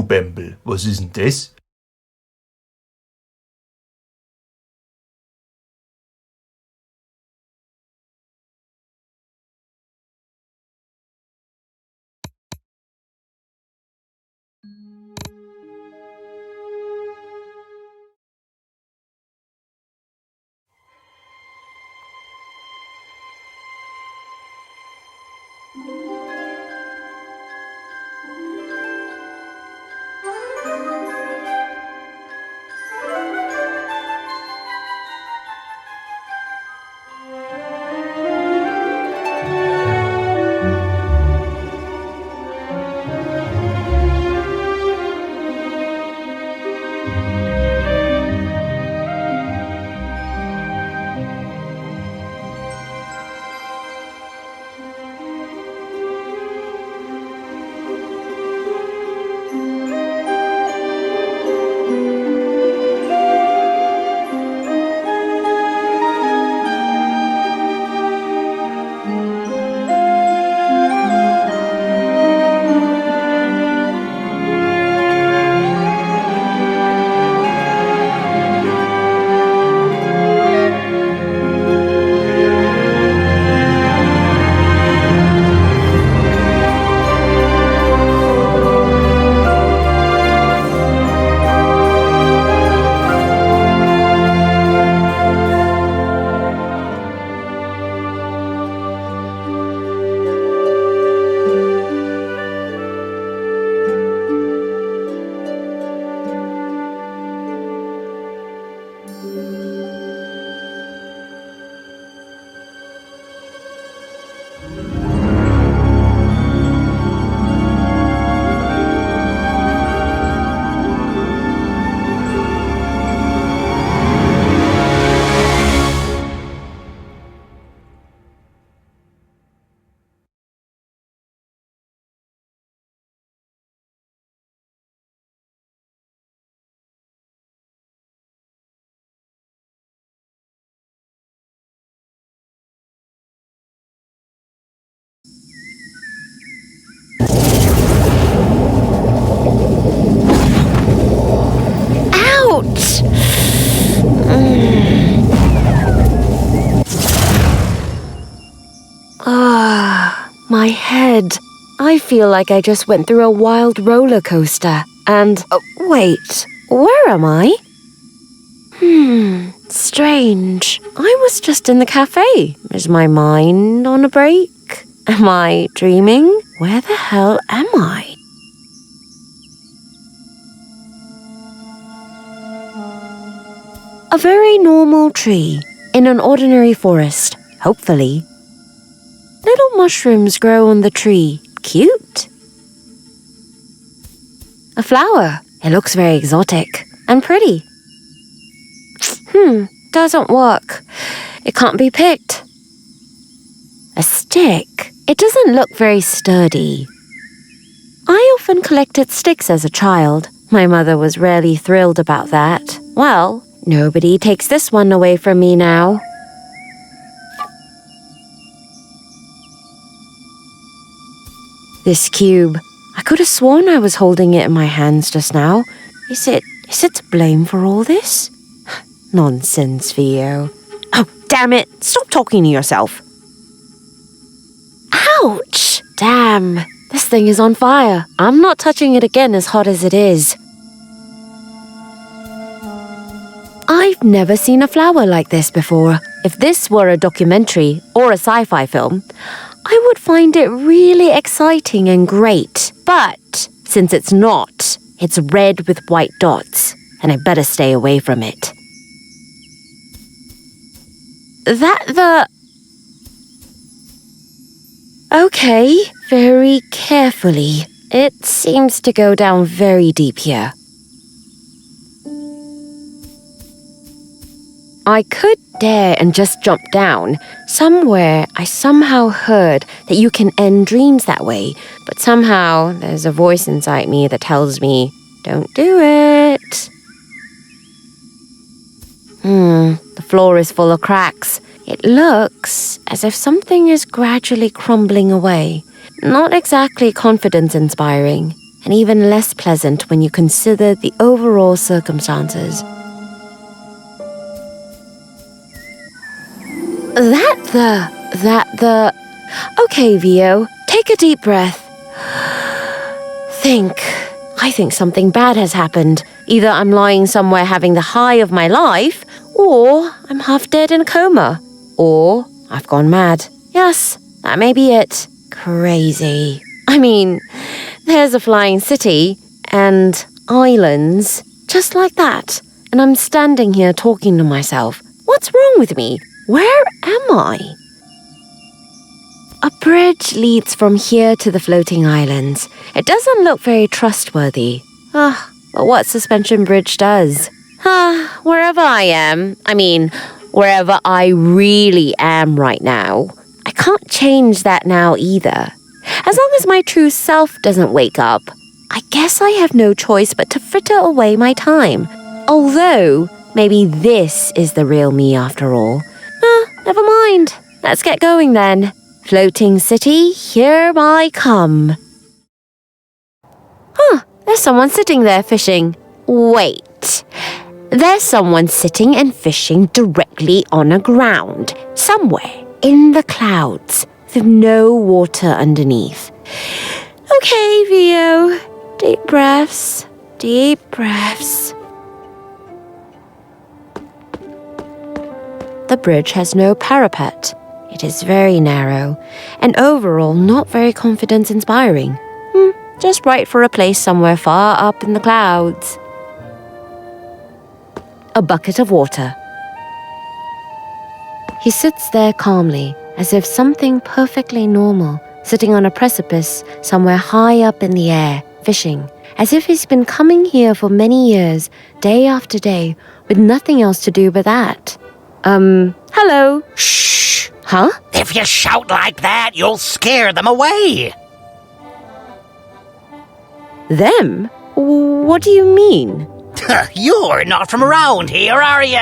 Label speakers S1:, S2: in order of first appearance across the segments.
S1: Bembel, was ist denn das?
S2: Ouch! My head. I feel like I just went through a wild roller coaster. And, wait, where am I? Strange. I was just in the cafe. Is my mind on a break? Am I dreaming? Where the hell am I? A very normal tree in an ordinary forest, hopefully. Little mushrooms grow on the tree. Cute. A flower. It looks very exotic and pretty. Doesn't work. It can't be picked. A stick. It doesn't look very sturdy. I often collected sticks as a child. My mother was rarely thrilled about that. Well, nobody takes this one away from me now. This cube. I could have sworn I was holding it in my hands just now. Is it to blame for all this? Nonsense, Theo. Oh, damn it. Stop talking to yourself. Ouch! Damn. This thing is on fire. I'm not touching it again as hot as it is. I've never seen a flower like this before. If this were a documentary or a sci-fi film, I would find it really exciting and great. But since it's not, it's red with white dots, and I better stay away from it. Okay, very carefully. It seems to go down very deep here. I could dare and just jump down. Somewhere I somehow heard that you can end dreams that way, but somehow there's a voice inside me that tells me, don't do it. The floor is full of cracks. It looks as if something is gradually crumbling away. Not exactly confidence-inspiring. and even less pleasant when you consider the overall circumstances. Okay, Vio, take a deep breath. I think something bad has happened. Either I'm lying somewhere having the high of my life, or I'm half dead in a coma, or I've gone mad. Yes, that may be it. Crazy. I mean, there's a flying city and islands just like that, and I'm standing here talking to myself. What's wrong with me? Where am I? A bridge leads from here to the floating islands. It doesn't look very trustworthy. But what suspension bridge does? Wherever I really am right now. I can't change that now either. As long as my true self doesn't wake up, I guess I have no choice but to fritter away my time. Although, maybe this is the real me after all. Never mind. Let's get going then. Floating city, here I come. There's someone sitting there fishing. Wait. There's someone sitting and fishing directly on a ground, somewhere in the clouds, with no water underneath. Okay, Vio. Deep breaths. Deep breaths. The bridge has no parapet. It is very narrow, and overall not very confidence-inspiring. Just right for a place somewhere far up in the clouds. A bucket of water. He sits there calmly, as if something perfectly normal, sitting on a precipice somewhere high up in the air, fishing, as if he's been coming here for many years, day after day, with nothing else to do but that. Hello?
S3: Shh!
S2: Huh?
S3: If you shout like that, you'll scare them away.
S2: Them? What do you mean?
S3: You're not from around here, are you?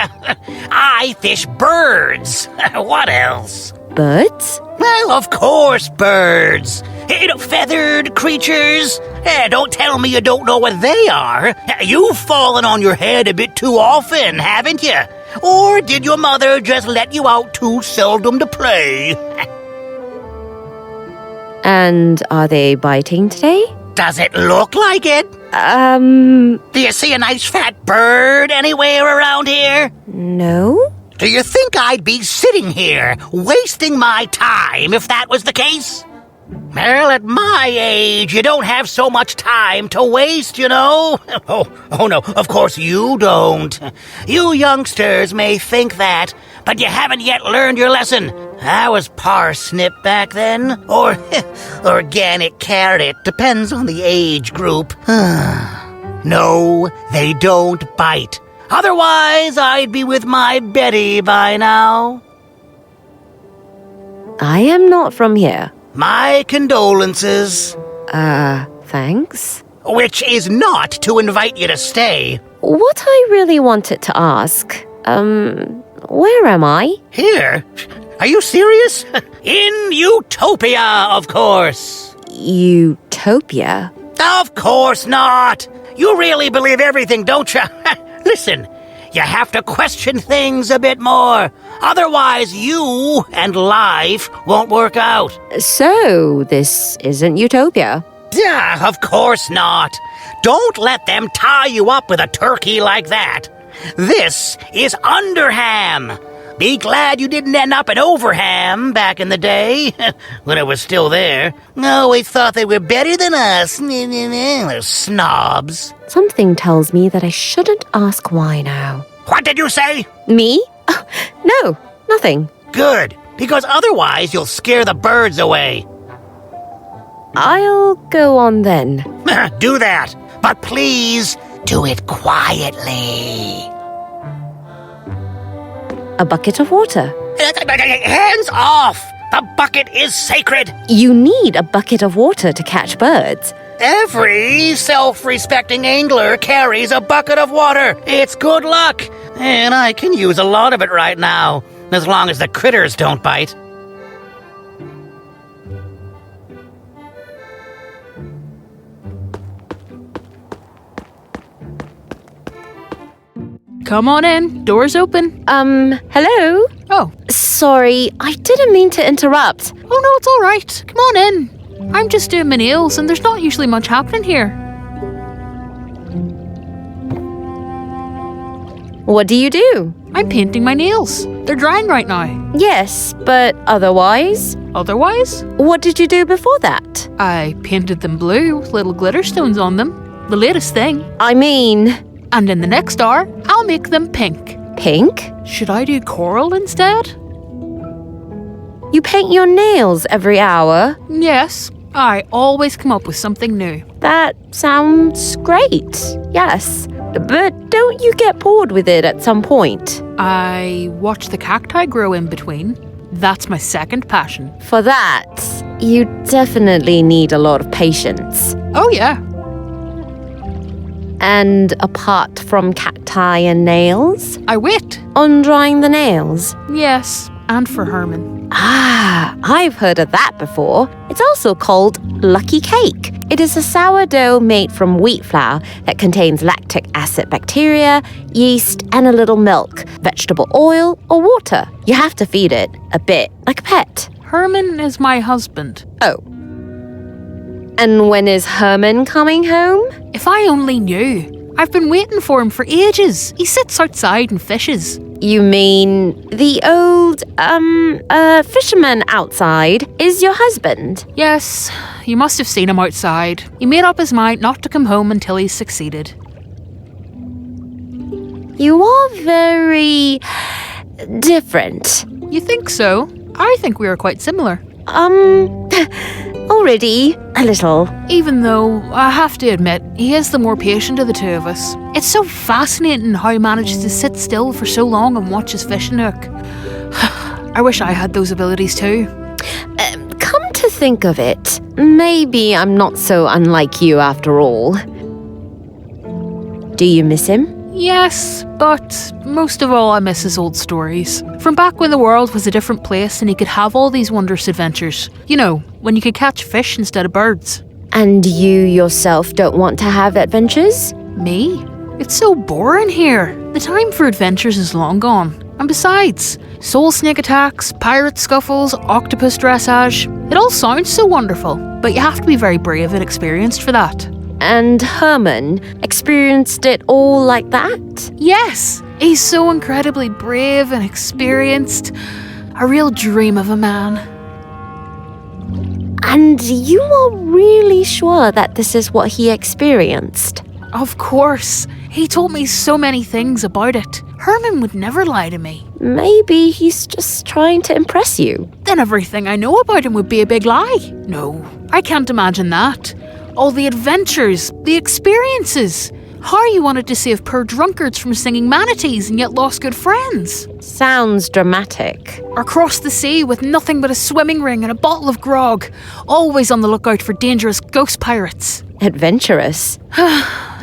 S3: I fish birds. What else?
S2: Birds?
S3: Well, of course, birds. Feathered creatures. Don't tell me you don't know what they are. You've fallen on your head a bit too often, haven't you? Or did your mother just let you out too seldom to play?
S2: And are they biting today?
S3: Does it look like it? Do you see a nice fat bird anywhere around here?
S2: No.
S3: Do you think I'd be sitting here wasting my time if that was the case? Well, at my age, you don't have so much time to waste, you know. Oh no, of course you don't. You youngsters may think that, but you haven't yet learned your lesson. I was parsnip back then, or organic carrot, depends on the age group. No, they don't bite. Otherwise, I'd be with my Betty by now.
S2: I am not from here.
S3: My condolences.
S2: Thanks.
S3: Which is not to invite you to stay.
S2: What I really wanted to ask, where am I?
S3: Here? Are you serious? In Utopia, of course.
S2: Utopia?
S3: Of course not. You really believe everything, don't you? Listen, you have to question things a bit more. Otherwise, you and life won't work out.
S2: So, this isn't Utopia?
S3: Yeah, of course not. Don't let them tie you up with a turkey like that. This is Underham. Be glad you didn't end up in Overham back in the day, when it was still there. Always thought they were better than us. Those snobs.
S2: Something tells me that I shouldn't ask why now.
S3: What did you say?
S2: Me? Oh, no, nothing.
S3: Good, because otherwise you'll scare the birds away.
S2: I'll go on then.
S3: Do that, but please do it quietly.
S2: A bucket of water.
S3: Hands off! The bucket is sacred!
S2: You need a bucket of water to catch birds.
S3: Every self-respecting angler carries a bucket of water. It's good luck, and I can use a lot of it right now, as long as the critters don't bite.
S4: Come on in. Door's open.
S2: Hello?
S4: Oh.
S2: Sorry, I didn't mean to interrupt.
S4: Oh, no, it's all right. Come on in. I'm just doing my nails, and there's not usually much happening here.
S2: What do you do?
S4: I'm painting my nails. They're drying right now.
S2: Yes, but otherwise?
S4: Otherwise,
S2: What did you do before that?
S4: I painted them blue with little glitter stones on them. The latest thing.
S2: I mean,
S4: And in the next hour, I'll make them pink.
S2: pink?
S4: Should I do coral instead?
S2: You paint your nails every hour?
S4: Yes, I always come up with something new.
S2: That sounds great, yes. But don't you get bored with it at some point?
S4: I watch the cacti grow in between. That's my second passion.
S2: For that, you definitely need a lot of patience.
S4: Oh, yeah.
S2: And apart from cacti and nails,
S4: I wait.
S2: on drying the nails?
S4: Yes, and for Herman.
S2: Ah, I've heard of that before. It's also called Lucky Cake. It is a sourdough made from wheat flour that contains lactic acid bacteria, yeast, and a little milk, vegetable oil, or water. You have to feed it a bit, like a pet.
S4: Herman is my husband.
S2: Oh. And when is Herman coming home?
S4: If I only knew. I've been waiting for him for ages. He sits outside and fishes.
S2: You mean the old, fisherman outside is your husband?
S4: Yes, you must have seen him outside. He made up his mind not to come home until he's succeeded.
S2: You are very different.
S4: You think so? I think we are quite similar.
S2: Already a little.
S4: Even though, I have to admit, he is the more patient of the two of us. It's so fascinating how he manages to sit still for so long and watch his fishing hook. I wish I had those abilities too.
S2: Come to think of it, maybe I'm not so unlike you after all. Do you miss him?
S4: Yes, but most of all I miss his old stories. From back when the world was a different place and he could have all these wondrous adventures. You know, when you could catch fish instead of birds.
S2: And you yourself don't want to have adventures?
S4: Me? It's so boring here. The time for adventures is long gone. And besides, soul snake attacks, pirate scuffles, octopus dressage. It all sounds so wonderful, but you have to be very brave and experienced for that.
S2: And Herman experienced it all like that?
S4: Yes, he's so incredibly brave and experienced. A real dream of a man.
S2: And you are really sure that this is what he experienced?
S4: Of course. He told me so many things about it. Herman would never lie to me.
S2: Maybe he's just trying to impress you.
S4: Then everything I know about him would be a big lie. No, I can't imagine that. All the adventures, the experiences. How you wanted to save poor drunkards from singing manatees and yet lost good friends.
S2: Sounds dramatic.
S4: Or crossed the sea with nothing but a swimming ring and a bottle of grog, always on the lookout for dangerous ghost pirates.
S2: Adventurous.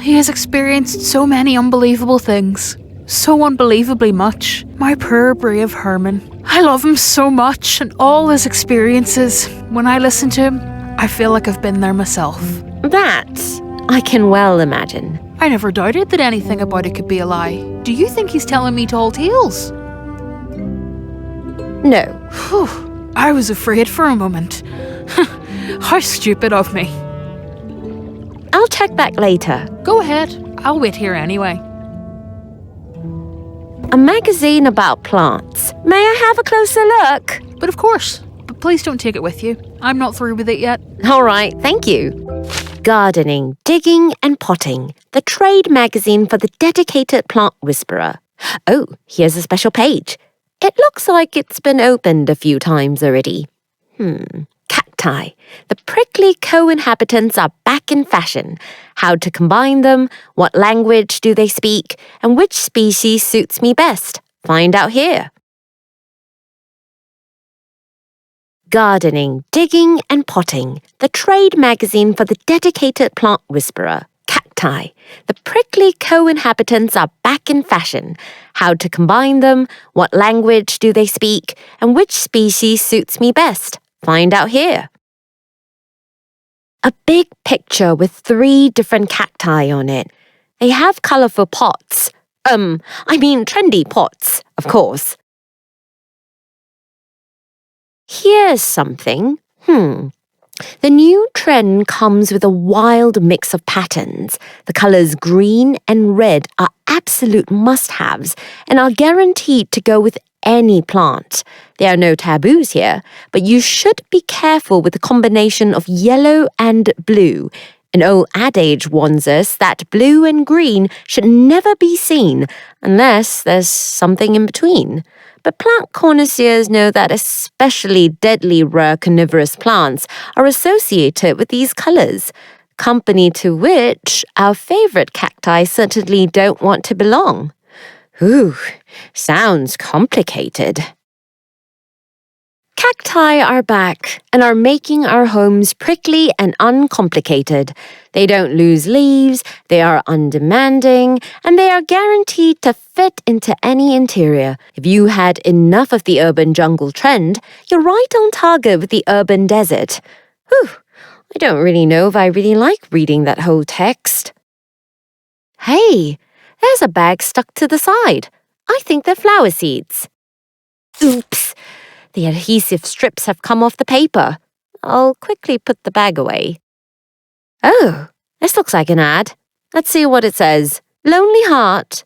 S4: He has experienced so many unbelievable things. So unbelievably much. My poor brave Herman. I love him so much and all his experiences. When I listen to him, I feel like I've been there myself.
S2: That I can well imagine.
S4: I never doubted that anything about it could be a lie. Do you think he's telling me tall tales?
S2: No.
S4: Whew, I was afraid for a moment. How stupid of me.
S2: I'll check back later.
S4: Go ahead, I'll wait here anyway.
S2: A magazine about plants. May I have a closer look?
S4: But of course, but please don't take it with you. I'm not through with it yet.
S2: All right, thank you. Gardening, Digging and Potting, the trade magazine for the dedicated plant whisperer. Oh, here's a special page. It looks like it's been opened a few times already. Cacti. The prickly co-inhabitants are back in fashion. How to combine them, what language do they speak, and which species suits me best? Find out here. Gardening, Digging and Potting, the trade magazine for the dedicated plant whisperer. Cacti. The prickly co-inhabitants are back in fashion. How to combine them, what language do they speak, and which species suits me best? Find out here. A big picture with 3 different cacti on it. They have colourful pots. Trendy pots, of course. Here's something. The new trend comes with a wild mix of patterns. The colours green and red are absolute must-haves and are guaranteed to go with any plant. There are no taboos here, but you should be careful with the combination of yellow and blue. An old adage warns us that blue and green should never be seen unless there's something in between. But plant connoisseurs know that especially deadly rare carnivorous plants are associated with these colours, company to which our favourite cacti certainly don't want to belong. Sounds complicated. Cacti are back and are making our homes prickly and uncomplicated. They don't lose leaves, they are undemanding, and they are guaranteed to fit into any interior. If you had enough of the urban jungle trend, you're right on target with the urban desert. I don't really know if I really like reading that whole text. Hey, there's a bag stuck to the side. I think they're flower seeds. Oops! The adhesive strips have come off the paper. I'll quickly put the bag away. Oh, this looks like an ad. Let's see what it says. Lonely heart.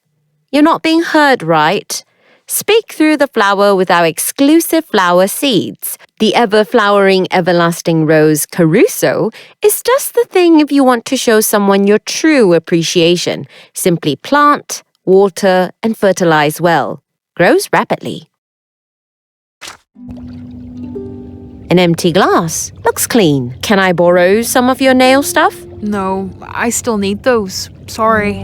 S2: You're not being heard right. Speak through the flower with our exclusive flower seeds. The ever-flowering, everlasting rose Caruso is just the thing if you want to show someone your true appreciation. Simply plant, water, and fertilize well. Grows rapidly. An empty glass. Looks clean. Can I borrow some of your nail stuff?
S4: No, I still need those. Sorry.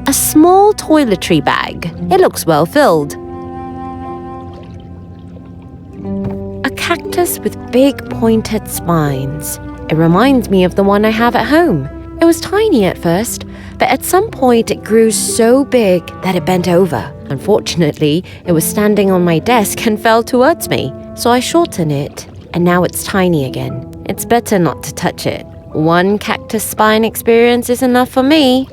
S2: A small toiletry bag. It looks well filled. A cactus with big pointed spines. It reminds me of the one I have at home. It was tiny at first, but at some point it grew so big that it bent over. Unfortunately, it was standing on my desk and fell towards me, so I shortened it, and now it's tiny again. It's better not to touch it. One cactus spine experience is enough for me.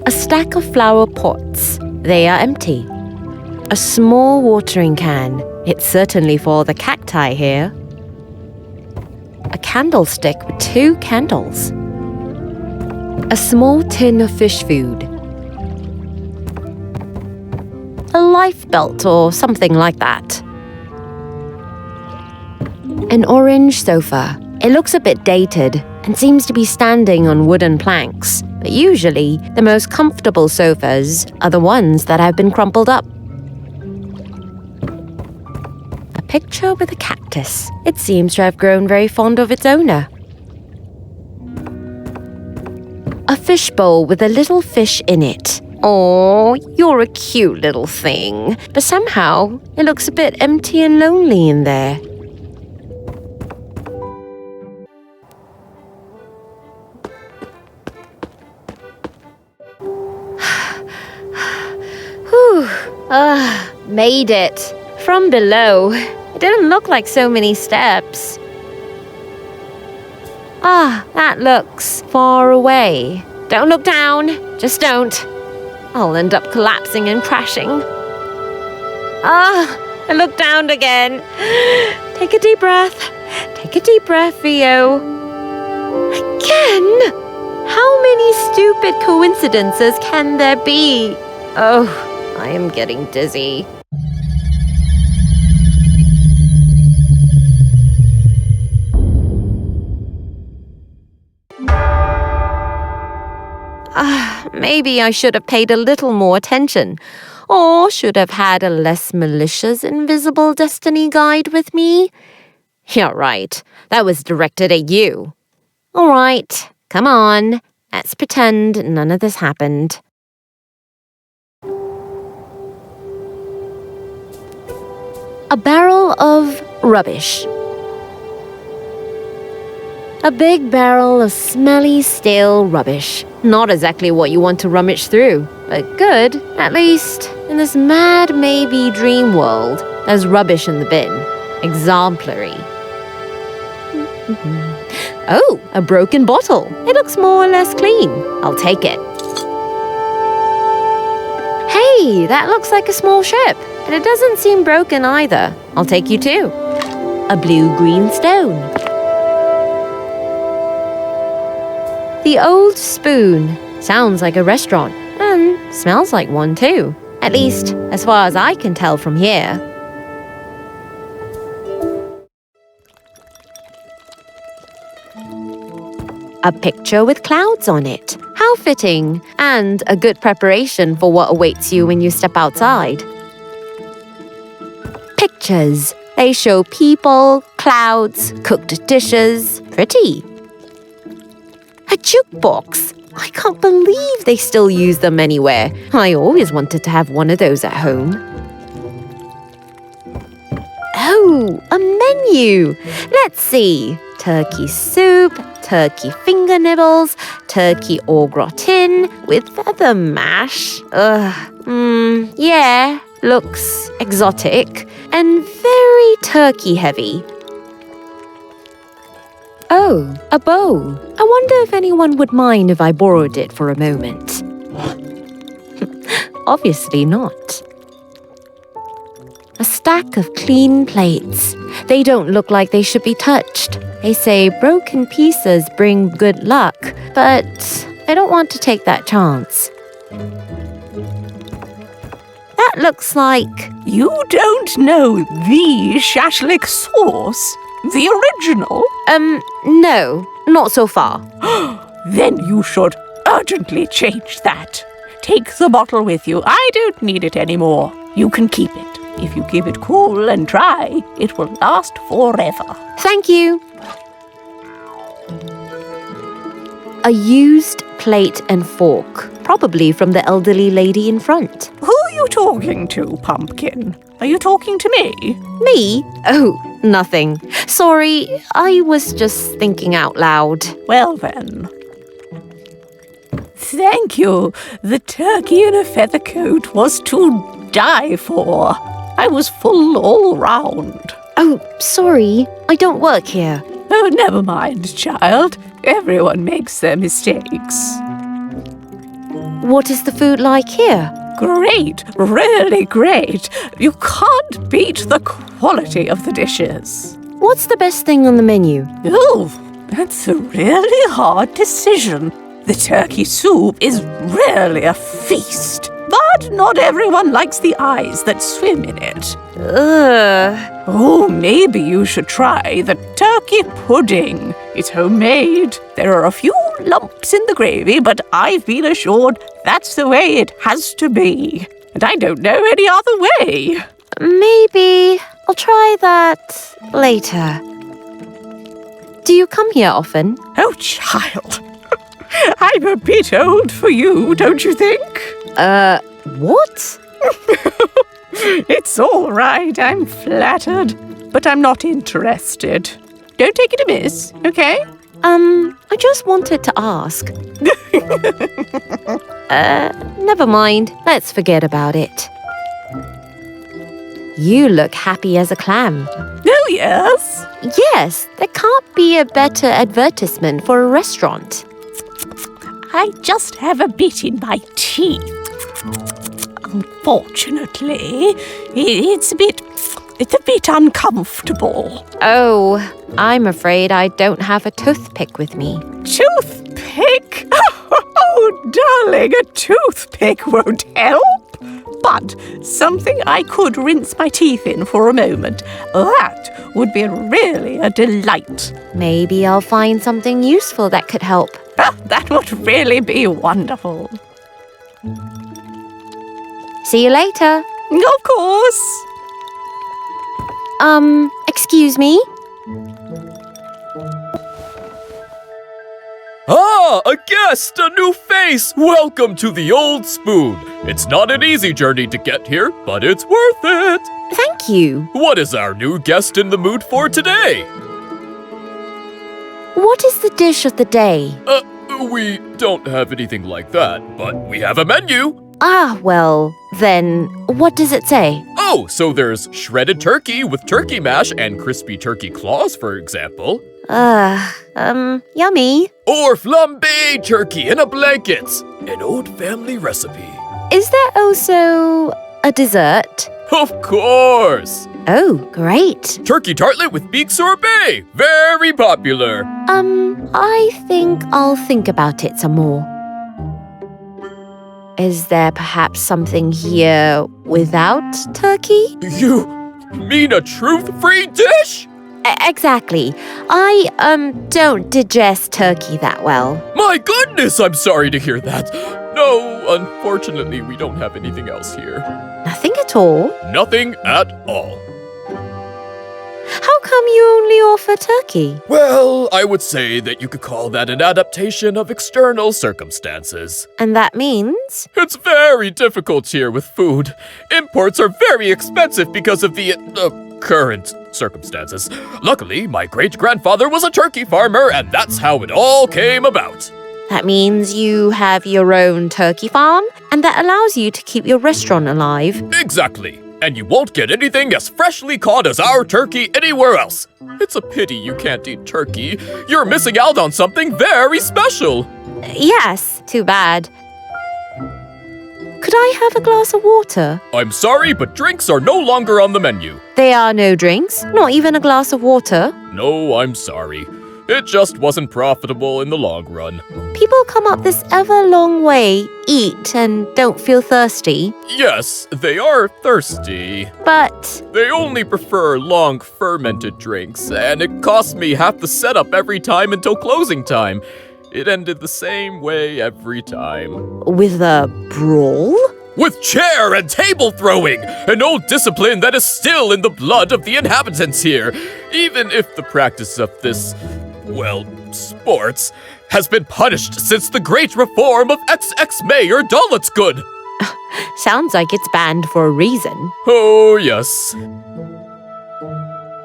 S2: A stack of flower pots. They are empty. A small watering can. It's certainly for the cacti here. A candlestick with 2 candles. A small tin of fish food. A life belt or something like that. An orange sofa. It looks a bit dated and seems to be standing on wooden planks, but usually the most comfortable sofas are the ones that have been crumpled up. A picture with a cactus. It seems to have grown very fond of its owner. A fishbowl with a little fish in it. Oh, you're a cute little thing. But somehow, it looks a bit empty and lonely in there. Made it. From below. It didn't look like so many steps. That looks far away. Don't look down. Just don't. I'll end up collapsing and crashing. I looked down again. Take a deep breath. Take a deep breath, Theo. Again? How many stupid coincidences can there be? Oh, I am getting dizzy. Maybe I should have paid a little more attention, or should have had a less malicious invisible destiny guide with me. You're right, that was directed at you. All right, come on, let's pretend none of this happened. A barrel of rubbish. A big barrel of smelly, stale rubbish. Not exactly what you want to rummage through, but good. At least, in this mad, maybe dream world, there's rubbish in the bin. Exemplary. Oh, a broken bottle. It looks more or less clean. I'll take it. Hey, that looks like a small ship. And it doesn't seem broken either. I'll take you too. A blue-green stone. The Old Spoon. Sounds like a restaurant. And smells like one too. At least, as far as I can tell from here. A picture with clouds on it. How fitting, and a good preparation for what awaits you when you step outside. Pictures. They show people, clouds, cooked dishes. Pretty. A jukebox. I can't believe they still use them anywhere. I always wanted to have one of those at home. Oh, a menu. Let's see. Turkey soup, turkey finger nibbles, turkey au gratin with feather mash. Yeah, looks exotic and very turkey heavy. Oh, a bowl. I wonder if anyone would mind if I borrowed it for a moment. Obviously not. A stack of clean plates. They don't look like they should be touched. They say broken pieces bring good luck, but I don't want to take that chance. That looks like...
S5: You don't know the shashlik sauce? The original?
S2: No, not so far.
S5: Then you should urgently change that. Take the bottle with you. I don't need it anymore. You can keep it. If you keep it cool and dry, it will last forever.
S2: Thank you. A used plate and fork, probably from the elderly lady in front.
S5: Who are you talking to, Pumpkin? Are you talking to me?
S2: Me? Oh, nothing. Sorry, I was just thinking out loud.
S5: Well then. Thank you. The turkey in a feather coat was to die for. I was full all round.
S2: Oh, sorry, I don't work here.
S5: Oh, never mind, child. Everyone makes their mistakes.
S2: What is the food like here?
S5: Great, really great. You can't beat the quality of the dishes.
S2: What's the best thing on the menu?
S5: Oh, that's a really hard decision. The turkey soup is really a feast. But not everyone likes the eyes that swim in it.
S2: Ugh.
S5: Oh, maybe you should try the turkey pudding. It's homemade. There are a few lumps in the gravy, but I've been assured that's the way it has to be. And I don't know any other way.
S2: Maybe I'll try that later. Do you come here often?
S5: Oh, child. I'm a bit old for you, don't you think?
S2: What?
S5: It's all right, I'm flattered. But I'm not interested. Don't take it amiss, okay?
S2: I just wanted to ask. Never mind. Let's forget about it. You look happy as a clam.
S5: Oh, yes?
S2: Yes, there can't be a better advertisement for a restaurant.
S5: I just have a bit in my teeth. Unfortunately, it's a bit uncomfortable.
S2: Oh, I'm afraid I don't have a toothpick with me.
S5: Toothpick? Oh, darling, a toothpick won't help. But something I could rinse my teeth in for a moment. That would be really a delight.
S2: Maybe I'll find something useful that could help.
S5: That would really be wonderful.
S2: See you later.
S5: Of course.
S2: Excuse me?
S6: Ah, a guest, a new face! Welcome to the Old Spoon. It's not an easy journey to get here, but it's worth it.
S2: Thank you.
S6: What is our new guest in the mood for today?
S2: What is the dish of the day?
S6: We don't have anything like that, but we have a menu.
S2: Ah, well, then, what does it say?
S6: Oh, so there's shredded turkey with turkey mash and crispy turkey claws, for example.
S2: Yummy.
S6: Or flambé turkey in a blanket, an old family recipe.
S2: Is there also a dessert?
S6: Of course!
S2: Oh, great.
S6: Turkey tartlet with beak sorbet! Very popular!
S2: I think I'll think about it some more. Is there perhaps something here without turkey?
S6: You mean a truth-free dish?
S2: Exactly. I, don't digest turkey that well.
S6: My goodness, I'm sorry to hear that. No, unfortunately, we don't have anything else here.
S2: Nothing at all?
S6: Nothing at all.
S2: How come you only offer turkey?
S6: Well, I would say that you could call that an adaptation of external circumstances.
S2: And that means?
S6: It's very difficult here with food. Imports are very expensive because of the current circumstances. Luckily, my great-grandfather was a turkey farmer, and that's how it all came about.
S2: That means you have your own turkey farm, and that allows you to keep your restaurant alive.
S6: Exactly. And you won't get anything as freshly caught as our turkey anywhere else. It's a pity you can't eat turkey. You're missing out on something very special.
S2: Yes, too bad. Could I have a glass of water?
S6: I'm sorry, but drinks are no longer on the menu.
S2: There are no drinks, not even a glass of water.
S6: No, I'm sorry. It just wasn't profitable in the long run.
S2: People come up this ever long way, eat, and don't feel thirsty.
S6: Yes, they are thirsty.
S2: But
S6: They only prefer long fermented drinks, and it cost me half the setup every time until closing time. It ended the same way every time.
S2: with a brawl?
S6: With chair and table throwing, an old discipline that is still in the blood of the inhabitants here, even if the practice of this, well, sports, has been punished since the great reform of ex-Mayor Dolitzgood.
S2: Sounds like it's banned for a reason.
S6: Oh, yes.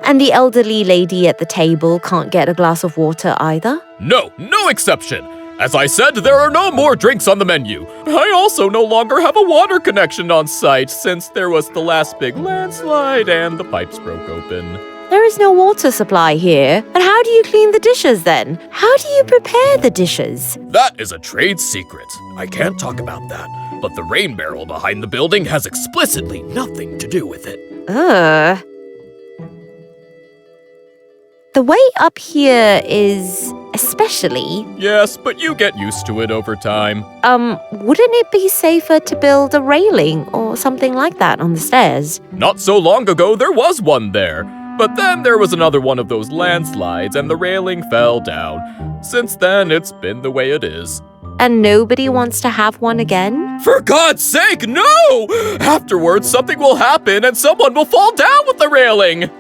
S2: And the elderly lady at the table can't get a glass of water either?
S6: No exception. As I said, there are no more drinks on the menu. I also no longer have a water connection on site since there was the last big landslide and the pipes broke open.
S2: There is no water supply here. But how do you clean the dishes then? How do you prepare the dishes?
S6: That is a trade secret. I can't talk about that. But the rain barrel behind the building has explicitly nothing to do with it.
S2: Ugh. The way up here is especially...
S6: Yes, but you get used to it over time.
S2: Wouldn't it be safer to build a railing or something like that on the stairs?
S6: Not so long ago, there was one there. But then there was another one of those landslides and the railing fell down. Since then, it's been the way it is.
S2: And nobody wants to have one again?
S6: For God's sake, no! Afterwards, something will happen and someone will fall down with the railing!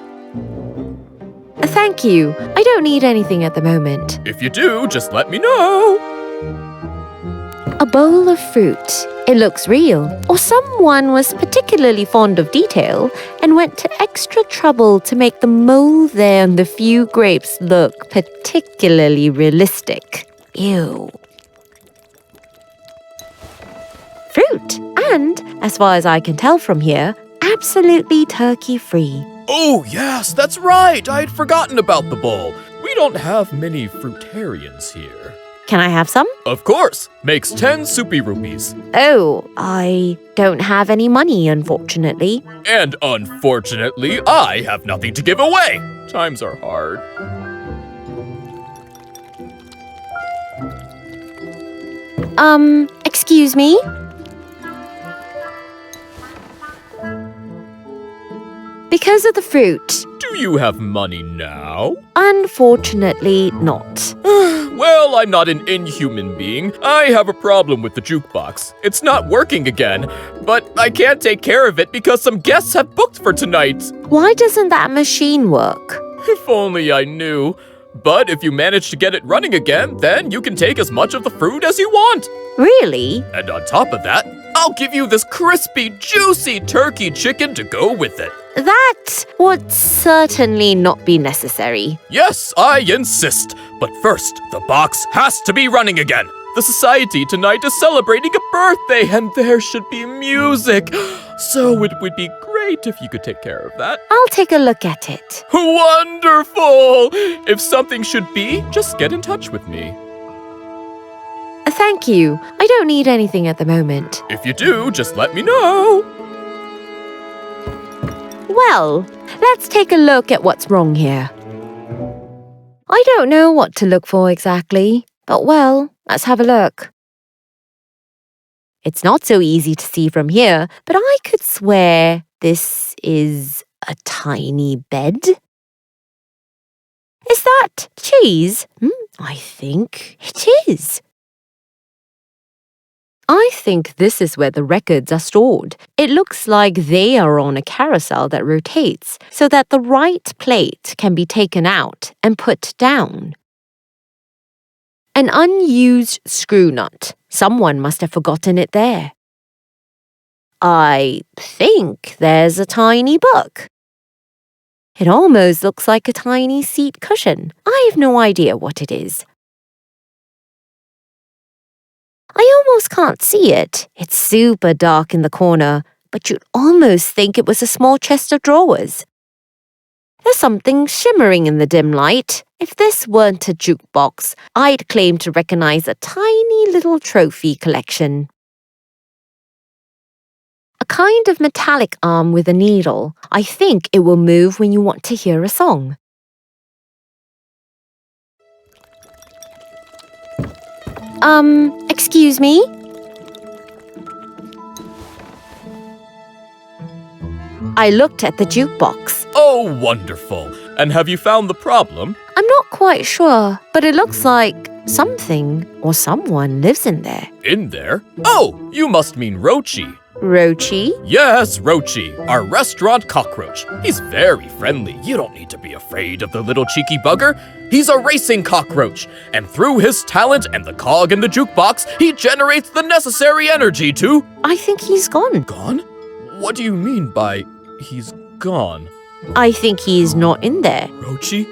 S2: Thank you. I don't need anything at the moment.
S6: If you do, just let me know.
S2: A bowl of fruit. It looks real. Or someone was particularly fond of detail and went to extra trouble to make the mold there on the few grapes look particularly realistic. Ew. Fruit. And, as far as I can tell from here, absolutely turkey-free.
S6: Oh, yes, that's right. I had forgotten about the bowl. We don't have many fruitarians here.
S2: Can I have some?
S6: Of course. Makes 10 soupy rupees.
S2: Oh, I don't have any money, unfortunately.
S6: And unfortunately, I have nothing to give away. Times are hard.
S2: Excuse me? Because of the fruit.
S6: Do you have money now?
S2: Unfortunately, not.
S6: Well, I'm not an inhuman being. I have a problem with the jukebox. It's not working again, but I can't take care of it because some guests have booked for tonight.
S2: Why doesn't that machine work?
S6: If only I knew. But if you manage to get it running again, then you can take as much of the fruit as you want.
S2: Really?
S6: And on top of that, I'll give you this crispy, juicy turkey chicken to go with it.
S2: That would certainly not be necessary.
S6: Yes, I insist. But first, the box has to be running again. The society tonight is celebrating a birthday, and there should be music. So it would be great if you could take care of that.
S2: I'll take a look at it.
S6: Wonderful! If something should be, just get in touch with me.
S2: Thank you. I don't need anything at the moment.
S6: If you do, just let me know.
S2: Well, let's take a look at what's wrong here. I don't know what to look for exactly, but well, let's have a look. It's not so easy to see from here, but I could swear this is a tiny bed. Is that cheese? I think it is. I think this is where the records are stored. It looks like they are on a carousel that rotates so that the right plate can be taken out and put down. An unused screw nut. Someone must have forgotten it there. I think there's a tiny book. It almost looks like a tiny seat cushion. I have no idea what it is. I almost can't see it. It's super dark in the corner, but you'd almost think it was a small chest of drawers. There's something shimmering in the dim light. If this weren't a jukebox, I'd claim to recognize a tiny little trophy collection. A kind of metallic arm with a needle. I think it will move when you want to hear a song. Excuse me? I looked at the jukebox.
S6: Oh, wonderful. And have you found the problem?
S2: I'm not quite sure, but it looks like something or someone lives in there.
S6: In there? Oh, you must mean Rochi.
S2: Rochi?
S6: Yes, Rochi, our restaurant cockroach. He's very friendly. You don't need to be afraid of the little cheeky bugger. He's a racing cockroach, and through his talent and the cog in the jukebox, he generates the necessary energy to...
S2: I think he's gone.
S6: Gone? What do you mean by he's gone?
S2: I think he's not in there.
S6: Rochi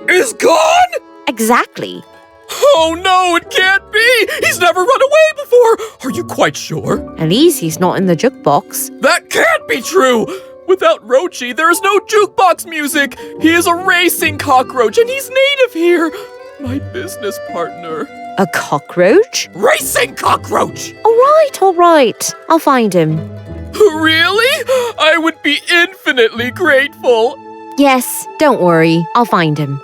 S6: is gone?
S2: Exactly.
S6: Oh no, it can't be! He's never run away before! Are you quite sure?
S2: At least he's not in the jukebox.
S6: That can't be true! Without Rochi, there is no jukebox music! He is a racing cockroach and he's native here! My business partner.
S2: A cockroach?
S6: Racing cockroach!
S2: All right. I'll find him.
S6: Really? I would be infinitely grateful.
S2: Yes, don't worry. I'll find him.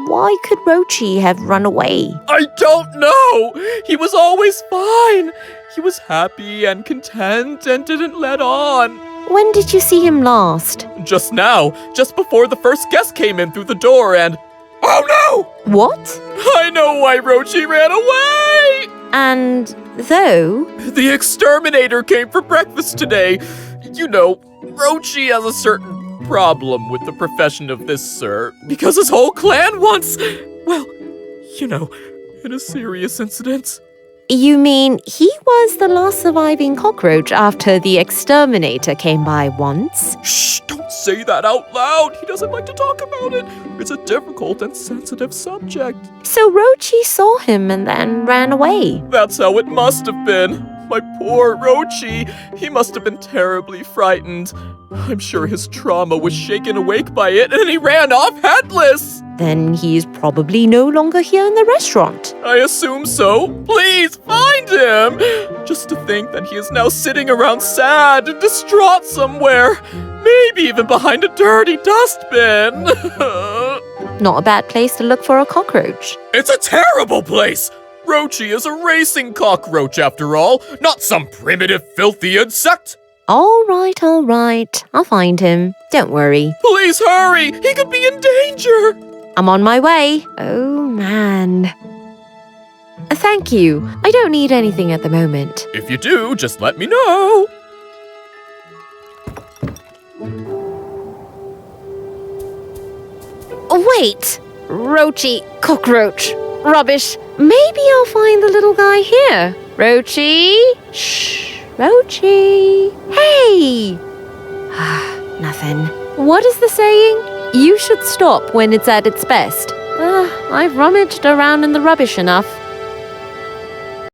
S2: Why could Rochi have run away?
S6: I don't know! He was always fine! He was happy and content and didn't let on.
S2: When did you see him last?
S6: Just now, just before the first guest came in through the door and... Oh no!
S2: What?
S6: I know why Rochi ran away!
S2: And though?
S6: The exterminator came for breakfast today. You know, Rochi has a certain problem with the profession of this, sir, because his whole clan once, well, you know, in a serious incident.
S2: You mean he was the last surviving cockroach after the exterminator came by once?
S6: Shh, don't say that out loud. He doesn't like to talk about it. It's a difficult and sensitive subject.
S2: So Rochi saw him and then ran away.
S6: That's how it must have been. My poor Rochi. He must have been terribly frightened. I'm sure his trauma was shaken awake by it and he ran off headless.
S2: Then he's probably no longer here in the restaurant.
S6: I assume so. Please find him. Just to think that he is now sitting around sad and distraught somewhere. Maybe even behind a dirty dustbin.
S2: Not a bad place to look for a cockroach.
S6: It's a terrible place. Rochi is a racing cockroach after all, not some primitive, filthy insect.
S2: All right. I'll find him. Don't worry.
S6: Please hurry. He could be in danger.
S2: I'm on my way. Oh, man. Thank you. I don't need anything at the moment.
S6: If you do, just let me know.
S2: Oh, wait. Rochi, cockroach, rubbish. Maybe I'll find the little guy here. Rochi? Shh. Rochi. Hey! Nothing. What is the saying? You should stop when it's at its best. I've rummaged around in the rubbish enough.